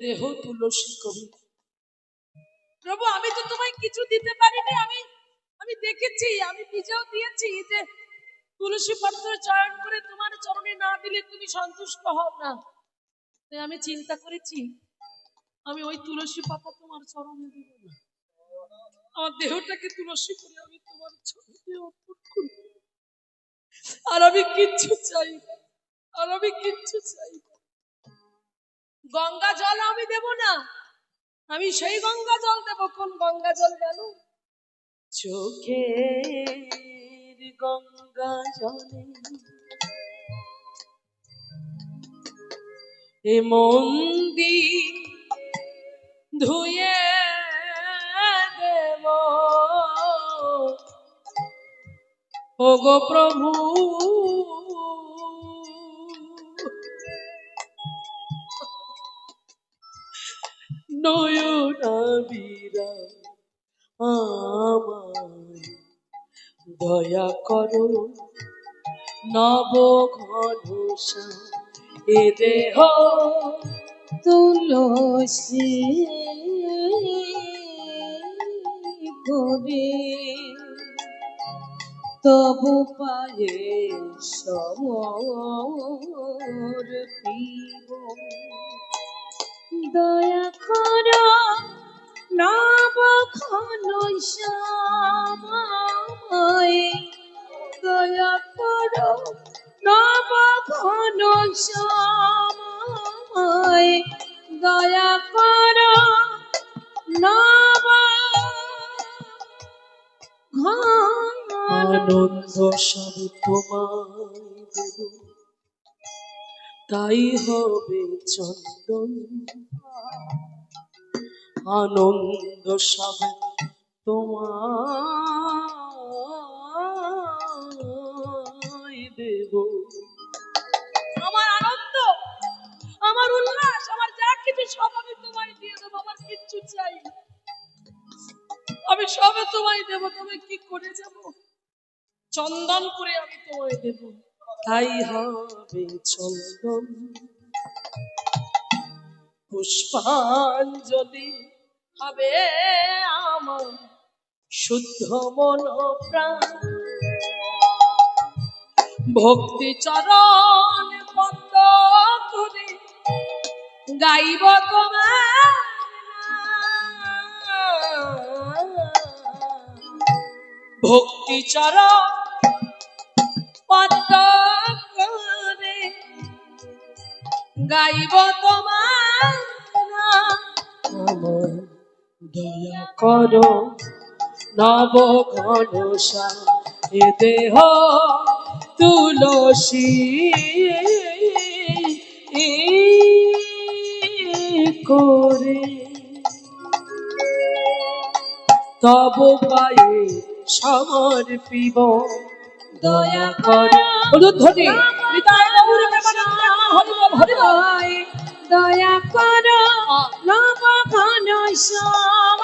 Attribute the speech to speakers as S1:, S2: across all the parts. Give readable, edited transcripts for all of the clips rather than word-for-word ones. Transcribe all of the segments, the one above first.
S1: দেহ তুলসী কবি। প্রভু, আমি তো তোমায় কিছু দিতে পারিনি। আমি দেখেছি, আমি নিজেও দিয়েছি যে তুলসী পত্র চয়ন করে তোমার চরণে না দিলে তুমি সন্তুষ্ট হও না। তাই আমি চিন্তা করেছি আমি ওই তুলসী পাতা তোমার চরণে দিব না, আমার দেহটাকে তুলসী করে আমি তোমার চরণে অর্পণ করি। আর আমি কিচ্ছু চাই না, আর আমি কিচ্ছু চাই না। গঙ্গা জল আমি দেব না, আমি সেই গঙ্গা জল দেব। কোন গঙ্গা জল জানো? চোখের গঙ্গা জলে এ মন্দির ধুয়ে দেব। ওগো প্রভু, নয়নাবিরা আমায় দয়া করো, নব ঘনশ্যাম এ দেহ তুলসী করে তবু পায়ে সমর্পিব। দয়া করো নব ঘনশ্যাম, দয়া করো নব ঘনশ্যাম, দয়া করো নব আনন্দ সব তোমায় দেব, তাই হবে চন্দন। আনন্দ সব তোমায় দেব। আমার আনন্দ, আমার উল্লাস, আমার যা কিছু সব আমি তোমায় দিয়ে দেবো। আমার কিচ্ছু চাই না, আমি সবে তোমায় দেবো। তবে কি করে যাব? চন্দন করে আমি তোমায় দেব, তাই হবে চন্দন। পুষ্পাঞ্জলি হবে আমার শুদ্ধ মন প্রাণ, ভক্তি চরণ পদ্ম করে গাইব তোমার নাম। ভক্তি চরণ পদ্ম করে গাইব তোমার নাম। আমার দয়া করো নব ঘনশ্যাম এ দেহ তুলসী করে তব পায়ে সমর্পিব। দয়া করো ধ্বনি দয়া করো নব ঘনশ্যাম,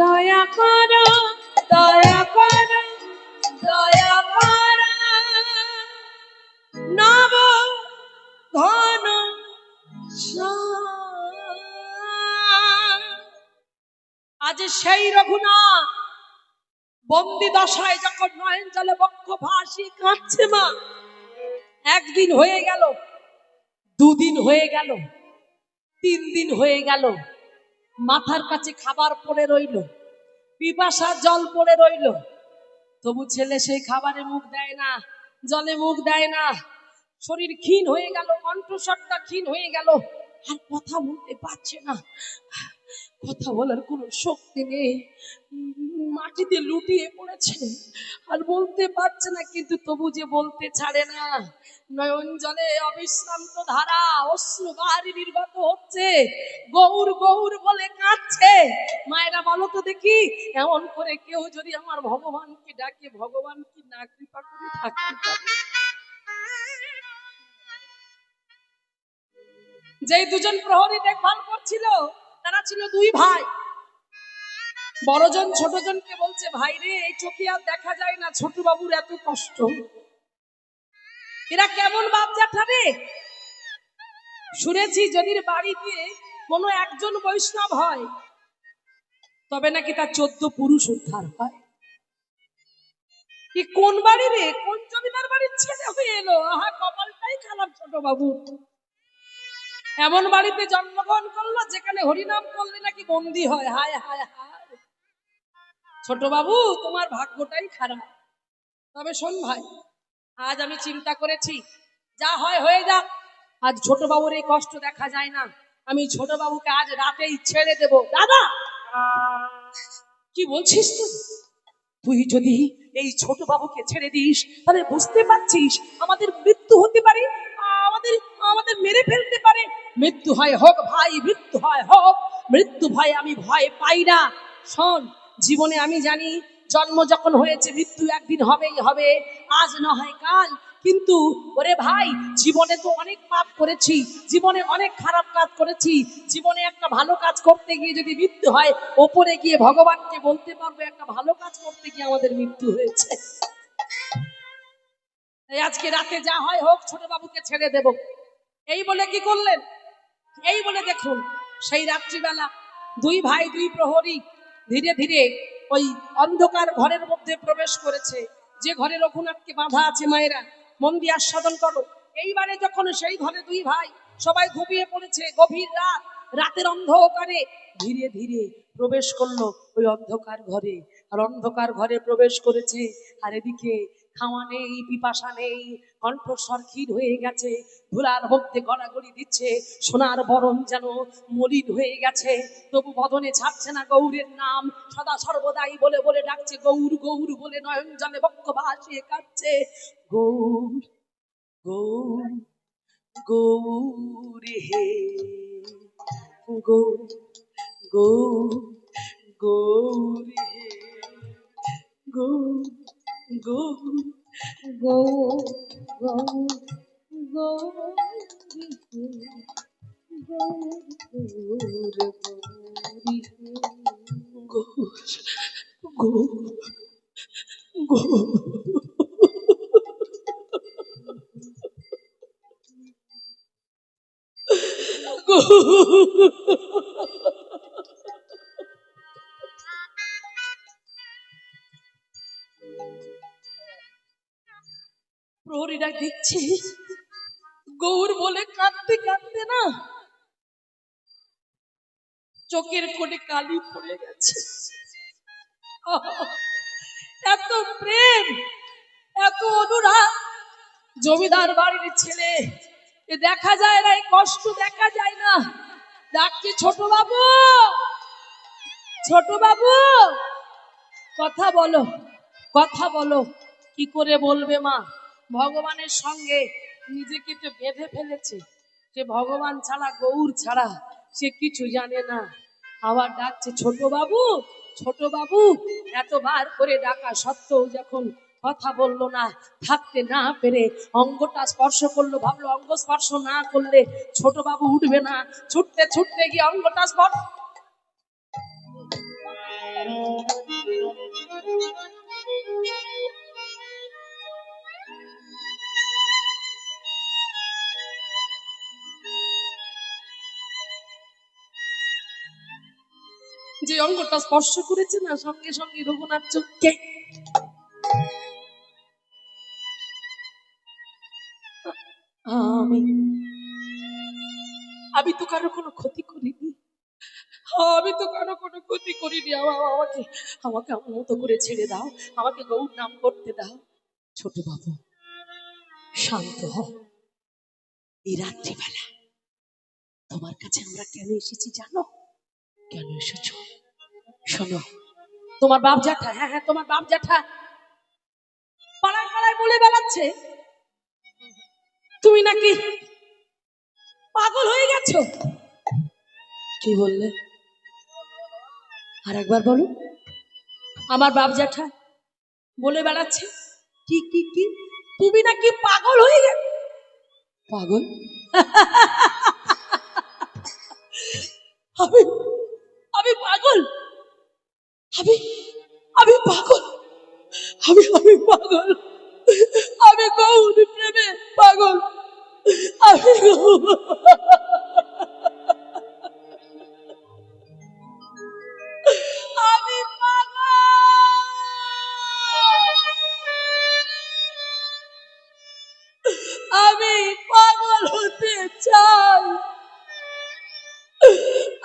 S1: দয়া করো, দয়া করো, দয়া করো নব ঘনশ্যাম। আজ সেই রঘুনাথ বন্দি দশায় যখন নয়ন জলে বক্ষ ভাসিয়ে কাঁদছে মা। একদিন হয়ে গেল, দুদিন হয়ে গেল, 3 দিন হয়ে গেল, মাথার কাছে খাবার পড়ে রইল, পিপাসার জল পড়ে রইল, তবু ছেলে সেই খাবারে মুখ দেয় না, জলে মুখ দেয় না। শরীর ক্ষীণ হয়ে গেল, কণ্ঠস্বরটা ক্ষীণ হয়ে গেল, আর কথা বলতে পারছে না, কথা বলার কোনো শক্তি নেই, মাটিতে লুটিয়ে পড়েছে, আর বলতে পারছে না, কিন্তু তবু যে বলতে ছাড়ে না। নয়ন জলে অবিশ্রান্ত ধারা অশ্রু বাহারি নির্গত হচ্ছে, গৌর গৌর বলে কাঁদছে। মায়েরা বলো তো দেখি, এমন করে কেউ যদি আমার ভগবানকে ডাকে, ভগবান কি না কৃপা করে থাকতে পারে? যেই দুজন প্রহরী দেখভাল করছিল, তারা ছিল 2 ভাই। বড়জন ছোটজনকে বলছে, ভাই রে, এই চোখে আর দেখা যায় না, ছোট বাবুর এত কষ্ট। এরা কেমন বাপ জ্যাঠা রে? শুনেছি যদি বাড়িতে কোনো একজন বৈষ্ণব হয় তবে নাকি তার 14 পুরুষ উদ্ধার হয়। কি কোন বাড়ি রে, কোন জমিদার বাড়ির ছেলে হয়ে এলো? আহা, কপালটাই খারাপ ছোট বাবু। এমন বাড়িতে জন্মগ্রহণ করলো যেখানে হরিনাম করলে নাকি বন্দী হয়। হায় হায় হায়, ছোট বাবু তোমার ভাগ্যটাই খারাপ। তবে শোন ভাই, আজ আমি চিন্তা করেছি, যা হয় হয়ে যাক, আজ ছোট বাবুর এই কষ্ট দেখা যায় না, আমি ছোট বাবুকে আজ রাতেই ছেড়ে দেব। দাদা, কি বলছিস তুই? তুই যদি এই ছোট বাবুকে ছেড়ে দিস তাহলে বুঝতে পারছিস আমাদের মৃত্যু হতে পারে, আমাদের আমাদের মেরে ফেলতে পারে। মৃত্যু হয় হোক ভাই, মৃত্যু হয় হোক, মৃত্যু ভয় আমি ভয় পাই না। শোন, জীবনে আমি জানি জন্ম যখন হয়েছে মৃত্যু একদিন হবেই হবে, আজ না হয় কাল। কিন্তু ওরে ভাই, জীবনে তো অনেক পাপ করেছি, জীবনে অনেক খারাপ কাজ করেছি, জীবনে একটা ভালো কাজ করতে গিয়ে যদি মৃত্যু হয়, ওপরে গিয়ে ভগবানকে বলতে পারবো একটা ভালো কাজ করতে গিয়ে আমাদের মৃত্যু হয়েছে। এই আজকে রাতে যা হয় হোক, ছোট বাবুকে ছেড়ে দেব। এই বলে কি করলেন, এই বলে দেখুন সেই রাত্রিবেলা দুই ভাই দুই প্রহরী ধীরে ধীরে ওই অন্ধকার ঘরের মধ্যে প্রবেশ করেছে, যে ঘরে রঘুনাথকে বাঁধা আছে। মায়েরা মন দিয়ে আস্বাদন করো। এইবারে যখন সেই ঘরে দুই ভাই সবাই ঘুমিয়ে পড়েছে, গভীর রাত, রাতের অন্ধকারে ধীরে ধীরে প্রবেশ করলো ওই অন্ধকার ঘরে। আর অন্ধকার ঘরে প্রবেশ করেছে, আর এদিকে খাওয়া নেই, পিপাসা নেই, কণ্ঠস্বর ক্ষীর হয়ে গেছে, ধুলার মধ্যে গড়াগড়ি দিচ্ছে, সোনার বরণ যেন মলিন হয়ে গেছে, তবু বদনে ছাড়ছে না গৌরের নাম। সদা সর্বদাই বলে বলে ডাকছে গৌর গৌর বলে, নয়ন জলে বক্ষ ভাসিয়ে কাঁদছে গৌর গৌর গৌর হে গৌর গৌর গৌর হে গৌর গৌর গৌর গৌর প্রহরীরা দেখছে গৌর বলে কাঁদতে কাঁদতে না চোখের কোণে কালি পড়ে গেছে। এত প্রেম, এত অনুরাগ, জমিদার বাড়ির ছেলে, এ দেখা যায় না, এই কষ্ট দেখা যায় না। ডাকছে ছোট বাবু, ছোট বাবু, কথা বলো, কথা বলো। কি করে বলবে মা? ভগবানের সঙ্গে নিজেকে তো বেঁধে ফেলেছে, যে ভগবান ছাড়া, গৌর ছাড়া সে কিছু জানে না। আবার ডাকছে ছোট বাবু, ছোট বাবু। এতবার করে ডাকা সত্ত্বেও যখন কথা বললো না, থাকতে না পেরে অঙ্গটা স্পর্শ করলো, ভাবলো অঙ্গ স্পর্শ না করলে ছোট বাবু উঠবে না, ছুটতে ছুটতে গিয়ে অঙ্গটা স্পর্শ। যে অঙ্গটা স্পর্শ করেছে না, সঙ্গে সঙ্গে রঘুনাথ চোখকে আমি আমি তো কারো কোনো ক্ষতি করিনি, আমি তো কারো কোনো ক্ষতি করিনি। আমাকে আমাকে আমার মতো করে ছেড়ে দাও, আমাকে গৌর নাম করতে দাও। ছোট বাবু শান্ত হও। এই রাত্রিবেলা তোমার কাছে আমরা কেন এসেছি জানো? কেন এসেছো শোনো। তোমার বাপ জ্যাঠা, হ্যাঁ হ্যাঁ তোমার বাপ জ্যাঠা পাড়ায় পাড়ায় বলে বেড়াচ্ছে তুমি নাকি পাগল হয়ে গেছো। কি বললে? আর একবার বলো। আমার বাপ জ্যাঠা বলে বেড়াচ্ছে কি কি কি তুমি নাকি পাগল হয়ে গেছো। পাগল? আমি আমি পাগল, আমি আমি পাগল, আমি আমি পাগল, আমি গৌর প্রেমে পাগল, আমি আমি আমি পাগল হতে চাই।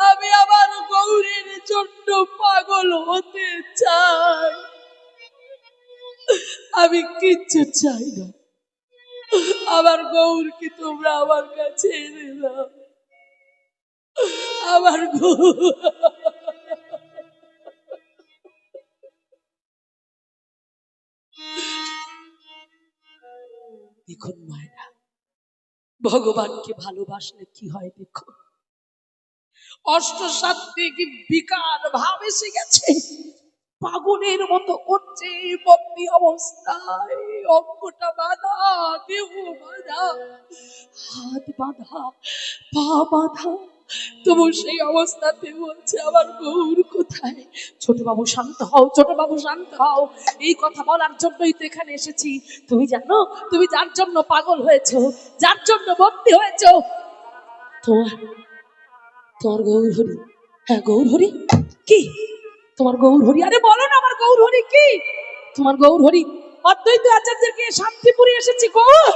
S1: আমি আমার গৌরীর জন্য পাগল হতে চাই। আমি কিচ্ছু চাই না, আমার গৌরকে তোমরা আমার কাছে এনে দাও। আমার গৌর দেখুন মায়েরা, ভগবানকে ভালোবাসলে কি হয় দেখো, অষ্টসাত্ত্বিক বিকার ভাব এসে গেছে, পাগলের মতো করছে বন্দি অবস্থায়, অঙ্গটা বাঁধা, দেহ বাঁধা, হাত বাঁধা, পা বাঁধা, তবু সেই অবস্থাতে বলছে আমার গৌর কোথায়। ছোট বাবু শান্ত হও, ছোট বাবু শান্ত হও, এই কথা বলার জন্যই তো এখানে এসেছি। তুমি জানো তুমি যার জন্য পাগল হয়েছো, যার জন্য বন্দি হয়েছো, তোমার তোমার গৌর হরি। হ্যাঁ গৌর হরি কি? তোমার গৌর হরি? আরে বলো না আমার গৌর হরি কি? তোমার গৌর হরি অদ্বৈত আচার্যকে শান্তিপুরে এসেছি গৌর।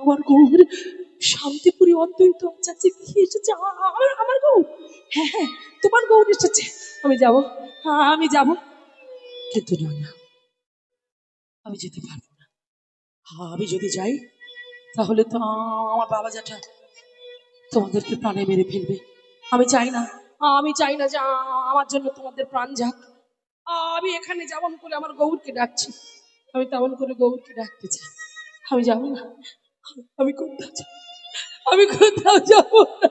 S1: আমার গৌর শান্তিপুরি অদ্বৈত আচার্য কি এসেছে? আমার গৌর? হ্যাঁ হ্যাঁ তোমার গৌর এসেছে, আমি যাব, আমি যাব, কিন্তু না না, আমি যেতে পারবো না। আমি যদি যাই তাহলে তো আমার বাবা জ্যাঠা তোমাদেরকে প্রাণে মেরে ফেলবে। আমি চাই না, আমি চাই না যে আমার জন্য তোমাদের প্রাণ যাক। আমি এখানে যেমন করে আমার গৌরকে ডাকছি, আমি তেমন করে গৌরকে ডাকতে চাই। আমি যাব না, আমি কোথাও যাব, আমি কোথাও যাব না।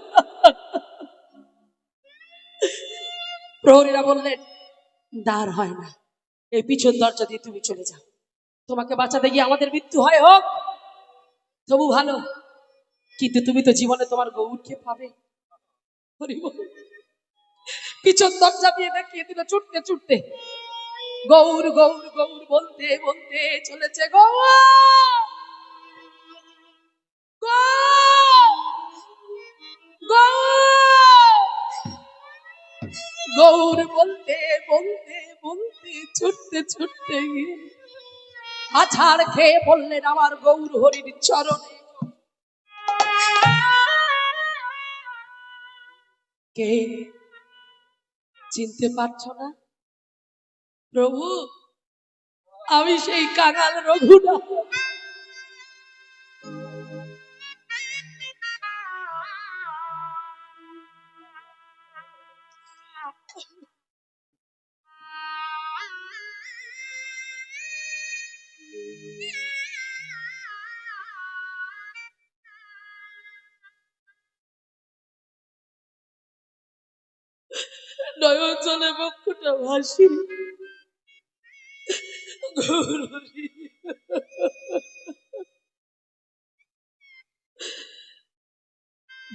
S1: প্রহরীরা বললেন দ্বার হয় না, এই পিছন দরজা দিয়ে তুমি চলে যাও। তোমাকে বাঁচাতে গিয়ে আমাদের মৃত্যু হয় হোক তবু ভালো, কিন্তু তুমি তো জীবনে তোমার গৌরকে পাবে। পিছন দরজা দিয়ে দেখিয়ে দিল ছুটতে ছুটতে, গৌর গৌর গৌর বলতে বলতে চলেছে গৌর গৌর বলতে বলতে বলতে ছুটতে ছুটতে গিয়ে আছাড় খেয়ে বললেন আমার গৌর হরির চরণে। কে? চিনতে পারছো না প্রভু? আমি সেই কাঙাল রঘুনাথ। নয়ন জলে বক্ষটা ভাসি গৌরী।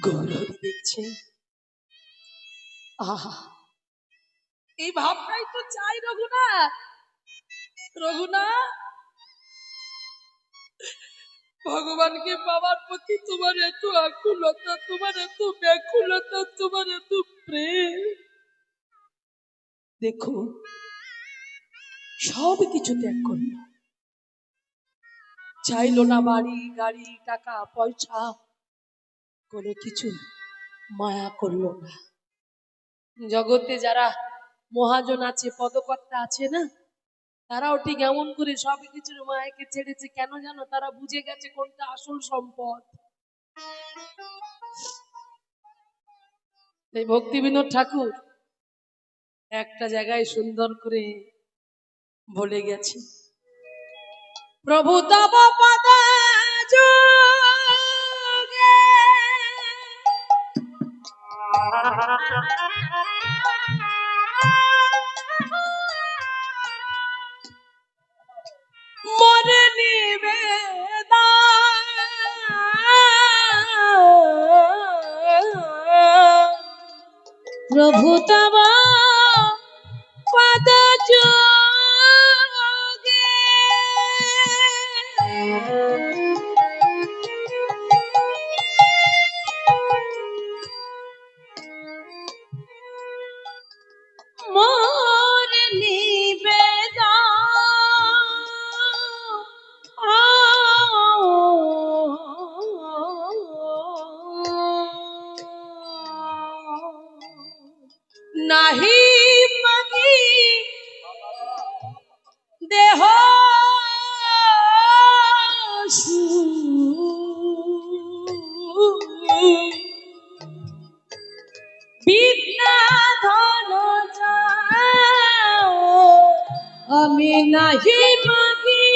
S1: গৌরহরি দেখছে, আহা এই ভাবটাই তো চাই রঘুনাথ। রঘুনাথ, ভগবানকে পাওয়ার প্রতি তোমার এত আকুলতা, তোমার এত ব্যাকুলতা, তোমার এত প্রেম, দেখো সব কিছু ত্যাগ করলো, চাইলো না বাড়ি গাড়ি টাকা পয়সা, কোনো কিছু মায়া করলো না। জগতে যারা মহাজন আছে, পদকর্তা আছে না, তারাও ঠিক এমন করে সব কিছুর মায়াকে ছেড়েছে। কেন জানো? তারা বুঝে গেছে কোনটা আসল সম্পদ। এই ভক্তিবিনোদ ঠাকুর একটা জায়গায় সুন্দর করে বলে গেছে, প্রভু তব পদ যুগে মরে নিবেদন, প্রভু তব পদ যোগে মোর নিবেদন নাহি মাগি দেহ বিদ্যা ধন যাও আমি নাহি মাগি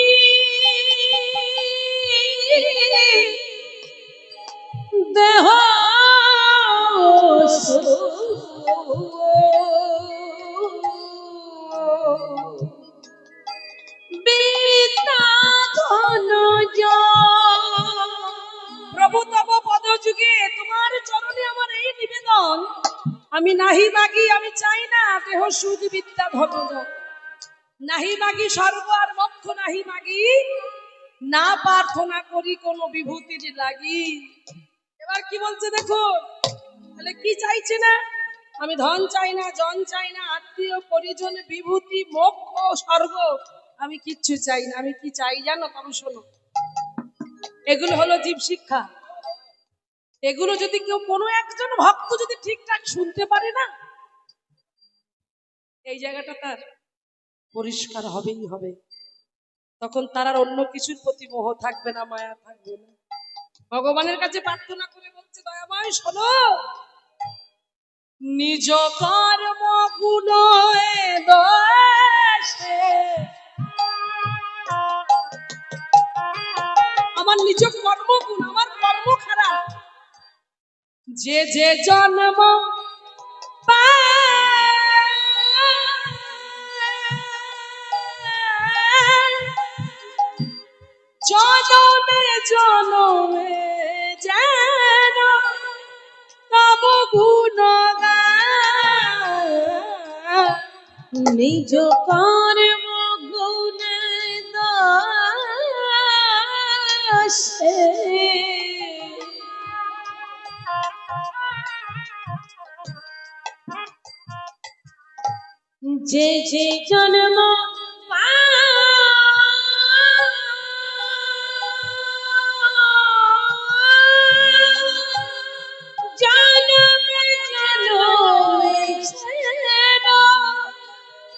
S1: দেহ প্রভু তব পদ যুগে তোমার চরণে আমার এই নিবেদন, আমি নাহি মাগি, আমি চাই না দেহ সুখ বিদ্যা ধন নাহি মাগি স্বর্গ আর মোক্ষ, নাহি মাগি না প্রার্থনা করি কোন বিভূতির লাগি। এবার কি বলছে দেখুন, তাহলে কি চাইছে না? আমি ধন চাই না, জন চাই না, আত্মীয় পরিজন, বিভূতি, মোক্ষ, স্বর্গ, আমি কিচ্ছু চাই না। আমি কি চাই জানো? তবে শোনো, এগুলো হলো জীব শিক্ষা। এগুলো যদি কেউ কোনো একজন ভক্ত যদি ঠিকঠাক শুনতে পারে না, এই জায়গাটা তার পরিষ্কার হবেই হবে। তখন তার আর অন্য কিছুর প্রতি মোহ থাকবে না, মায়া থাকবে না। ভগবানের কাছে প্রার্থনা করে বলছে, দয়াময় শোনো, নিজ কর্ম গুণ দোষে আমার নিজ কর্মগুণ, আমার কর্ম খারাপ, যে যে জন্ম জনমে জনমে যেন তব গুণ গায়, নিজ কর্ম গুণ দোষে যে যে জন্ম জন্মে জন্মে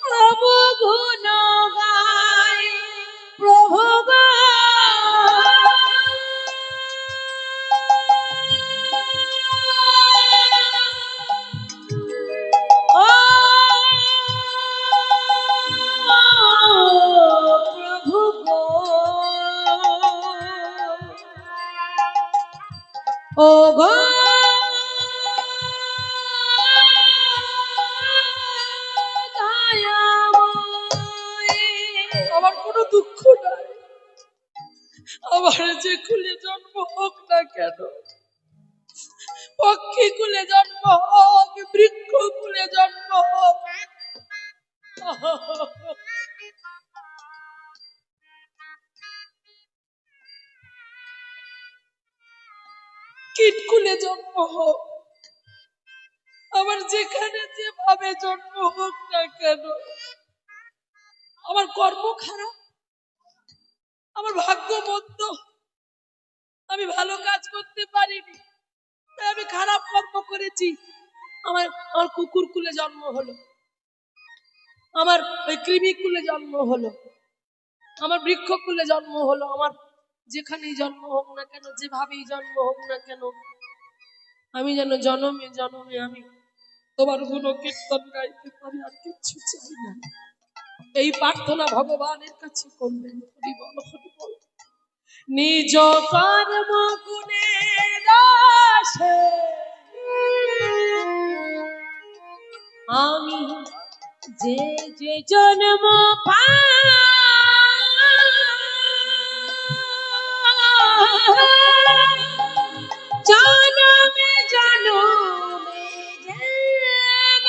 S1: প্রভু গুণ গায়, প্রভু ও গো আমার কোনো দুঃখ নাই, আমার যে কুলে জন্ম হোক না কেন, পক্ষী কুলে জন্ম হোক, বৃক্ষ কুলে জন্ম হোক, কীট কুলে জন্ম হোক, আমার যেখানে যেভাবে জন্ম হোক না কেন, আমার কর্ম খারাপ, আমার ভাগ্য মন্দ, আমি ভালো কাজ করতে পারিনি, আমি খারাপ কর্ম করেছি, আমার আমার কুকুর কুলে জন্ম হলো, আমার ওই কৃমি কুলে জন্ম হলো, আমার বৃক্ষ কুলে জন্ম হলো, আমার যেখানেই জন্ম হোক না কেন, যেভাবেই জন্ম হোক না কেন, আমি যেন জনমে জনমে আমি তোমার গুণ কীর্তন গাইতে পারি, আর কিচ্ছু চাই না। এই প্রার্থনা ভগবানের কাছে করবেন। হরি বল, হরি বল। নিজ কর্ম গুণে দোষে আমি যে যে জন্ম জনমে জনমে যেন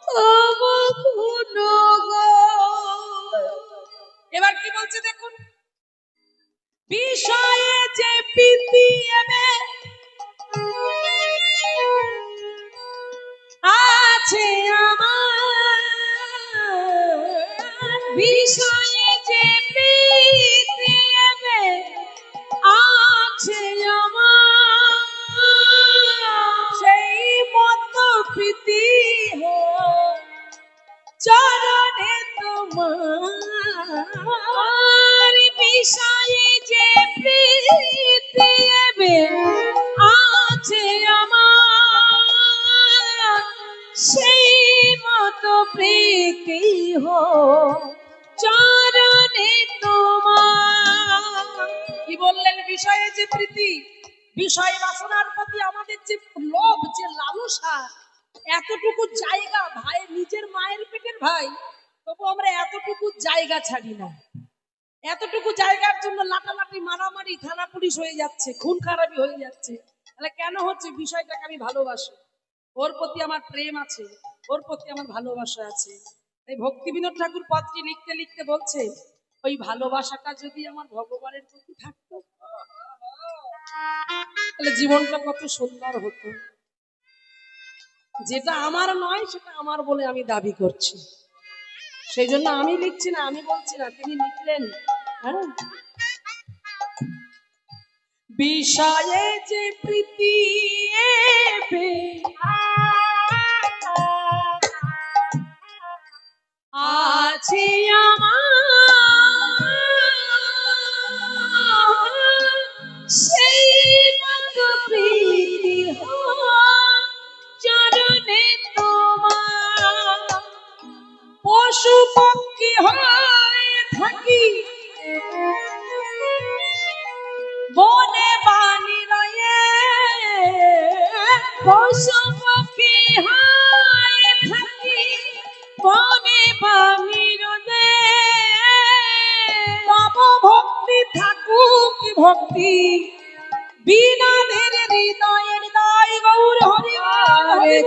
S1: তব এবার কি বলছে দেখুন, বিষয়ে যে প্রীতি এবে আছে আমার, বিষয়ে যে প্রীতি এবে আছে আমার, সেই মতো প্রীতি চরণে তোমার, বিষয়ে যে প্রীতি এবে আছে আমার, সেই মতো প্রীতি চরণে তোমার। কি বললেন? বিষয়ে যে প্রীতি, বিষয় বাসনার প্রতি আমাদের যে লোভ, যে লালসা, এতটুকু জায়গা, ভাই নিজের মায়ের পেটের ভাই, তবু আমরা এতটুকু জায়গা ছাড়ি না। এতটুকু জায়গার জন্য লাটালাটি, মারামারি, থানা পুলিশ হয়ে যাচ্ছে, খুন খারাপি হয়ে যাচ্ছে। তাহলে কেন হচ্ছে? বিষয়টাকে আমি ভালোবাসি, ওর প্রতি আমার প্রেম আছে, ওর প্রতি আমার ভালোবাসা আছে। এই ভক্তি বিনোদ ঠাকুর পত্রী লিখতে লিখতে বলছে, ওই ভালোবাসাটা যদি আমার ভগবানের প্রতি থাকতো, তাহলে জীবনটা কত সুন্দর হতো। যেটা আমার নয় সেটা আমার বলে আমি দাবি করছি, সেই জন্য আমি লিখছি না, আমি বলছি না, তিনি লিখলেন। হ্যাঁ, বিষয়ে যে প্রীতি এবে আছে আমার, সেই মতো প্রীতি চরণে তোমার। পশু পক্ষী হয়ে থাকি বনে বাণী রয়ে, পশু পক্ষী হয়ে থাকি বনে বাণী রয়ে, তব ভক্তি থাকুক ভক্তি বিনাদের হৃদয়ে, হৃদয় গৌর হরি হরি,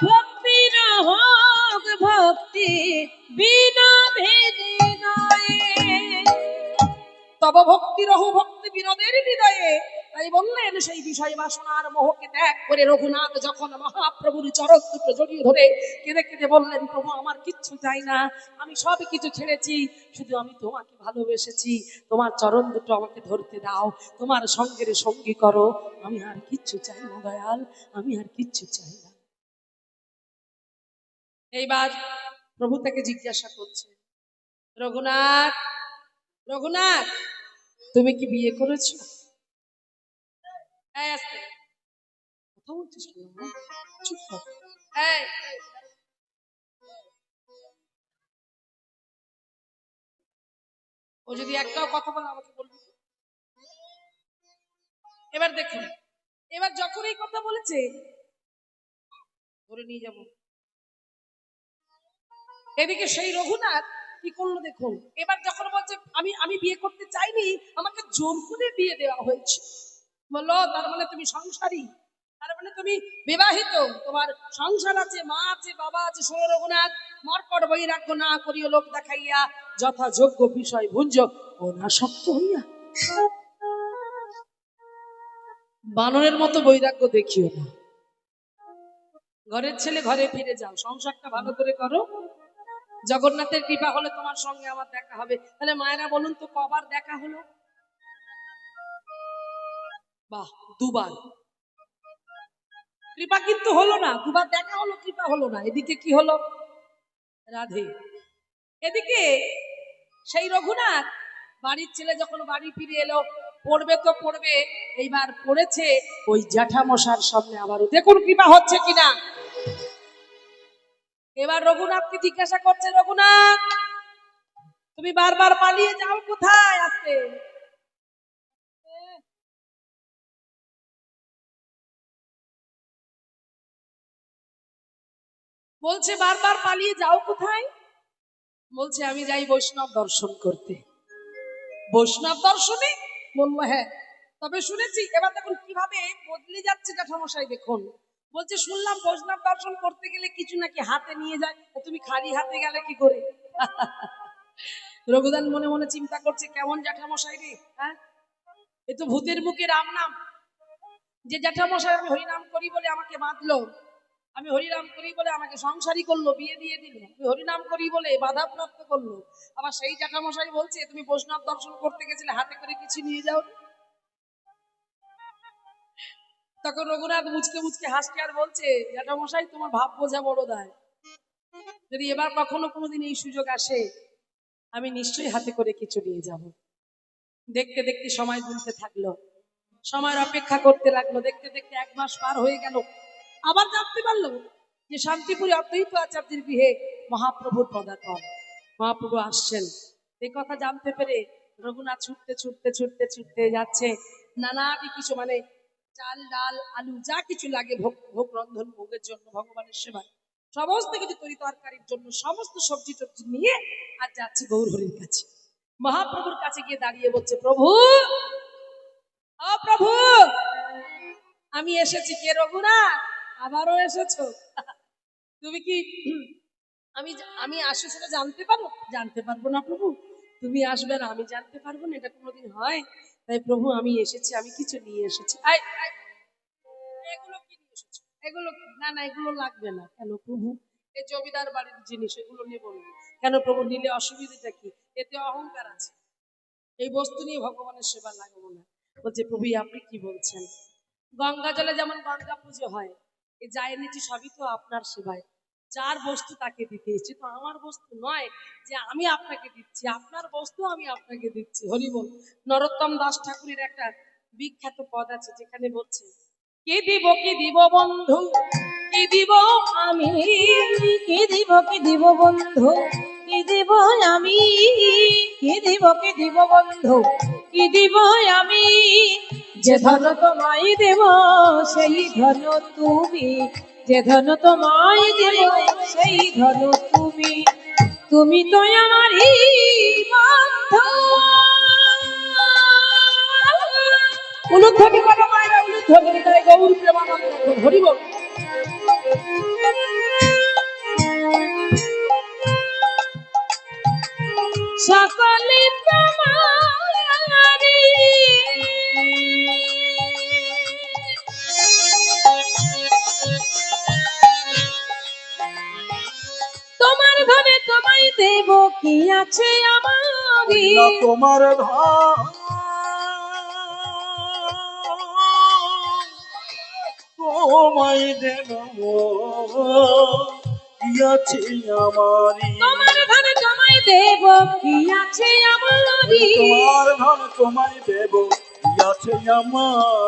S1: ভক্তির হোক ভক্তি বিনাদের হৃদয়ে, তব ভক্তি রহু ভক্তি বিনোদের হৃদয়ে। তাই বললেন, সেই বিষয় বাসনার মোহকে ত্যাগ করে রঘুনাথ যখন মহাপ্রভুর চরণ দুটো জড়িয়ে ধরে কেঁদে কেঁদে বললেন, প্রভু আমার কিচ্ছু চাই না, আমি সব কিছু ছেড়েছি, শুধু আমি তোমাকে ভালোবেসেছি, তোমার চরণ দুটো আমাকে ধরতে দাও, তোমার সঙ্গের সঙ্গী করো, আমি আর কিচ্ছু চাই না দয়াল, আমি আর কিচ্ছু চাই না। এইবার প্রভু তাকে জিজ্ঞাসা করছে, রঘুনাথ, রঘুনাথ তুমি কি বিয়ে করেছো? কথা বলছিস কেন? চুপ কর। ও যদি একটাও কথা বলে আমাকে বলবি। এবার দেখুন, এবার যখন এই কথা বলেছে, ধরে নিয়ে যাব, এদিকে সেই রঘুনাথ কি করলো দেখুন। এবার যখন বলছে আমি আমি বিয়ে করতে চাইনি, আমাকে জোর করে বিয়ে দেওয়া হয়েছে, বললো তার মানে তুমি সংসারী, তার মানে তুমি বিবাহিত, তোমার সংসার আছে, মা আছে, বাবা আছে। শোনো রঘুনাথ, মরকট বৈরাগ্য না করিও লোক দেখাইয়া, যথাযোগ্য বিষয় ভুঞ্জ অনাসক্ত হইয়া। বানরের মতো বৈরাগ্য দেখিও না, ঘরের ছেলে ঘরে ফিরে যাও, সংসারটা ভালো করে করো, জগন্নাথের কৃপা হলে তোমার সঙ্গে আমার দেখা হবে। তাহলে মায়েরা বলুন তো, কবার দেখা হলো? বাহ, দুবার। কৃপা কিন্তু হলো না, দুবার দেখা হলো, কৃপা হলো না। এদিকে কি হলো? রাধে। এদিকে সেই রঘুনাথ বাড়ির ছেলে যখন বাড়ি ফিরে এলো, পড়বে তো পড়বে, এইবার পড়েছে ওই জ্যাঠামশার সামনে আবারও, দেখুন কৃপা হচ্ছে কিনা। এবার রঘুনাথকে জিজ্ঞাসা করছে, রঘুনাথ তুমি বারবার পালিয়ে যাও কোথায়? আসতে বলছে, বারবার পালিয়ে যাও কোথায়? বলছে আমি যাই বৈষ্ণব দর্শন করতে। বৈষ্ণব দর্শনে? বললো হ্যাঁ। তবে শুনেছি, এবার দেখুন কিভাবে বদলে যাচ্ছে জ্যাঠামশাই, দেখুন। বলছে শুনলাম বৈষ্ণব দর্শন করতে গেলে কিছু নাকি হাতে নিয়ে যায়, তুমি খালি হাতে গেলে কি করে? রঘুদান মনে মনে চিন্তা করছে, কেমন জ্যাঠামশাই রে, হ্যাঁ, এ তো ভূতের মুখে রাম নাম। যে জ্যাঠামশাই আমি হরিনাম করি বলে আমাকে বাঁধলো, আমি হরিনাম করি বলে আমাকে সংসারী করলো, বিয়ে দিয়ে দিল, আমি হরিনাম করি বলে বাধাপ্রাপ্ত করলো, আবার সেই জ্যাঠামশাই বলছে তুমি বৈষ্ণব দর্শন করতে গেছিলে, হাতে করে কিছু নিয়ে যাও। তখন রঘুনাথ মুচকে মুচকে হাসকে আর বলছে, জ্যাঠামশাই তোমার ভাব বোঝা বড় দায়, যদি এবার কখনো কোনোদিন এই সুযোগ আসে আমি নিশ্চয়ই হাতে করে কিছু নিয়ে যাব। দেখতে দেখতে সময় গুনতে থাকলো, সময়ের অপেক্ষা করতে লাগলো, দেখতে দেখতে 1 মাস পার হয়ে গেল। আবার জানতে পারলো যে শান্তিপুরে অদ্বৈত আচার্যের গৃহে মহাপ্রভুর পদার্পণ, মহাপ্রভু আসছেন। এই কথা জানতে পেরে রঘুনাথ ছুটতে ছুটতে ছুটতে ছুটতে যাচ্ছে, নানাদি কিছু মানে চাল ডাল আলু যা কিছু লাগে ভোগ ভোগ রন্ধন ভোগের জন্য, ভগবানের সেবায় সমস্ত কিছু তরি তরকারির জন্য সমস্ত সবজি টবজি নিয়ে আর যাচ্ছে গৌর হরির কাছে। মহাপ্রভুর কাছে গিয়ে দাঁড়িয়ে বলছে, প্রভু, ও প্রভু, আমি এসেছি। কে রঘুনাথ, আবারও এসেছো? তুমি কি আমি আমি আসি সেটা জানতে পারো? জানতে পারবো না প্রভু, তুমি আসবে না আমি জানতে পারবো না, এটা কোনোদিন হয়? তাই প্রভু আমি এসেছি, আমি কিছু নিয়ে এসেছি। এগুলো কি নিয়ে এসেছো? এগুলো কি? না না, এগুলো লাগবে না। কেন প্রভু, এই জমিদার বাড়ির জিনিস, এগুলো নেবো না। কেন প্রভু, নিলে অসুবিধাটা কি? এতে অহংকার আছে, এই বস্তু নিয়ে ভগবানের সেবা লাগাবো না। বলছে, প্রভু আপনি কি বলছেন? গঙ্গা জলে যেমন গঙ্গা পুজো হয়, এই যা এনেছি সবই তো আপনার সেবায়, যার বস্তু তাকে দিতে এসেছি, তো আমার বস্তু নয় যে আমি আপনাকে দিচ্ছি, আপনার বস্তু আমি আপনাকে দিচ্ছি। হরি বল। নরোত্তম দাস ঠাকুরের একটা বিখ্যাত পদ আছে, যেখানে বলছে, কি দিব কি দিব বন্ধু, কি দিব আমি,
S2: কি দিব কি দিব বন্ধু, কি দিব আমি, কি দিব কি দিব বন্ধু, কি দিব আমি, যে ধন তোমায় দেব সেই ধন তুমি, যে ধন তোমায় দেব সেই ধন তুমি, তুমি তো আমারই বন্ধু।
S1: উলুধ্বনি করো মায়েরা, উলুধ্বনি, তাই গৌর প্রেমানন্দ হরি বল।
S2: সকলে তোমারি তোমার ধনে তোমায় দেব কি আছে আমারি,
S3: তোমার তোমায় দেব কি আছে আমারি,
S2: তোমার ধনে তোমায় দেব কি আছে আমারি,
S3: তোমার ধন তোমায় দেব কি আছে আমার।